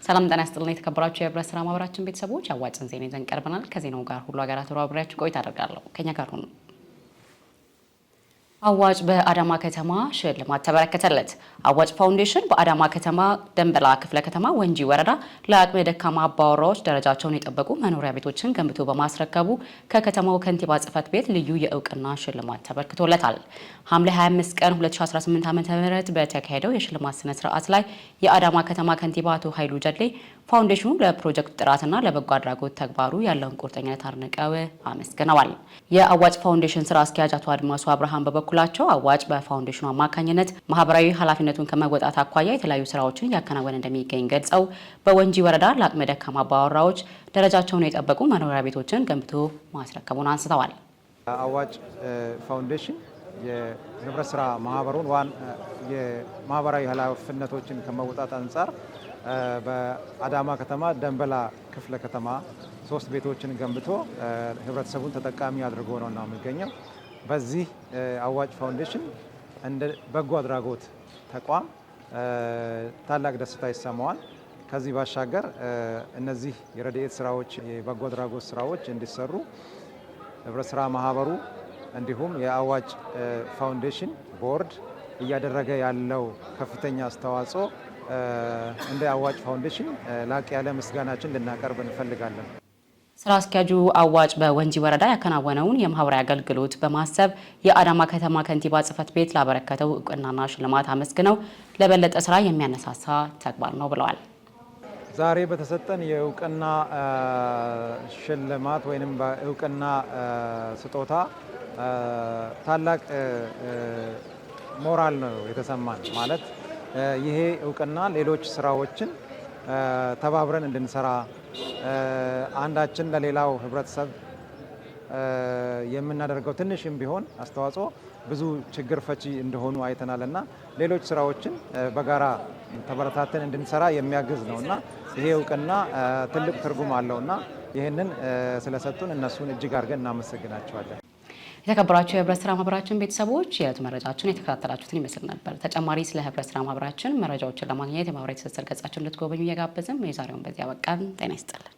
ሰላም ጤና ይስጥልኝ የተከበራችሁ የህብረት ስራ ማህበራችን ቤተሰቦች አዋጭን ዜና ይዘን ቀርበናል። ከዜናው ጋር ሁሉ ሀገራት አብሬያችሁ ቆይታ አደርጋለሁ። ከኛ ጋር ሁኑ። አዋጭ በአዳማ ከተማ ሽልማት ተበረከተለት። አዋጭ ፋውንዴሽን በአዳማ ከተማ ደንበላ ክፍለ ከተማ ወንጂ ወረዳ ለአቅመ ደካማ አባወራዎች ደረጃቸውን የጠበቁ መኖሪያ ቤቶችን ገንብቶ በማስረከቡ ከከተማው ከንቲባ ጽሕፈት ቤት ልዩ የእውቅና ሽልማት ተበርክቶለታል። ሐምሌ 25 ቀን 2018 ዓ.ም በተካሄደው የሽልማት ስነ ስርዓት ላይ የአዳማ ከተማ ከንቲባ አቶ ኃይሉ ጀሌ ፋውንዴሽኑ ለፕሮጀክት ጥራትና ለበጎ አድራጎት ተግባሩ ያለውን ቁርጠኝነት አድንቀው አመስግነዋል። የአዋጭ ፋውንዴሽን ስራ አስኪያጅ አቶ አድማሱ አብርሃም በበኩላቸው አዋጭ በፋውንዴሽኑ አማካኝነት ማህበራዊ ኃላፊነቱን ከመወጣት አኳያ የተለያዩ ስራዎችን እያከናወነ እንደሚገኝ ገልጸው በወንጂ ወረዳ ለአቅመ ደካማ አባወራዎች ደረጃቸውን የጠበቁ መኖሪያ ቤቶችን ገንብቶ ማስረከቡን አንስተዋል። አዋጭ ፋውንዴሽን የህብረት ስራ ማህበሩን የማህበራዊ ኃላፊነቶችን ከመወጣት አንጻር በአዳማ ከተማ ደንበላ ክፍለ ከተማ 3 ቤቶችን ገንብቶ ህብረተሰቡን ተጠቃሚ አድርጎ ነው የሚገኘው። በዚህ አዋጭ ፋውንዴሽን እንደ በጎ አድራጎት ተቋም ታላቅ ደስታ ይሰማዋል። ከዚህ ባሻገር እነዚህ የረድኤት ስራዎች፣ የበጎ አድራጎት ስራዎች እንዲሰሩ ህብረት ስራ ማህበሩ እንዲሁም የአዋጭ ፋውንዴሽን ቦርድ እያደረገ ያለው ከፍተኛ አስተዋጽኦ እንደ አዋጭ ፋውንዴሽን ላቅ ያለ ምስጋናችን ልናቀርብ እንፈልጋለን። ስራ አስኪያጁ አዋጭ በወንጂ ወረዳ ያከናወነውን የማህበራዊ አገልግሎት በማሰብ የአዳማ ከተማ ከንቲባ ጽሕፈት ቤት ላበረከተው እውቅናና ሽልማት አመስግነው ለበለጠ ስራ የሚያነሳሳ ተግባር ነው ብለዋል። ዛሬ በተሰጠን የእውቅና ሽልማት ወይም በእውቅና ስጦታ ታላቅ ሞራል ነው የተሰማን። ማለት ይሄ እውቅና ሌሎች ስራዎችን ተባብረን እንድንሰራ አንዳችን ለሌላው ህብረተሰብ የምናደርገው ትንሽም ቢሆን አስተዋጽኦ ብዙ ችግር ፈቺ እንደሆኑ አይተናልና ሌሎች ስራዎችን በጋራ ተበረታተን እንድንሰራ የሚያግዝ ነውና ይሄ እውቅና ትልቅ ትርጉም አለውና ይህንን ስለሰጡን እነሱን እጅግ አድርገን እናመሰግናቸዋለን። የተከበራችሁ የህብረት ስራ ማህበራችን ቤተሰቦች የዕለቱ መረጃችን የተከታተላችሁትን ይመስል ነበር። ተጨማሪ ስለ ህብረት ስራ ማህበራችን መረጃዎችን ለማግኘት የማህበራዊ ትስስር ገጻችን ልትጎበኙ እየጋበዝን የዛሬውን በዚያ በቃን። ጤና ይስጥልን።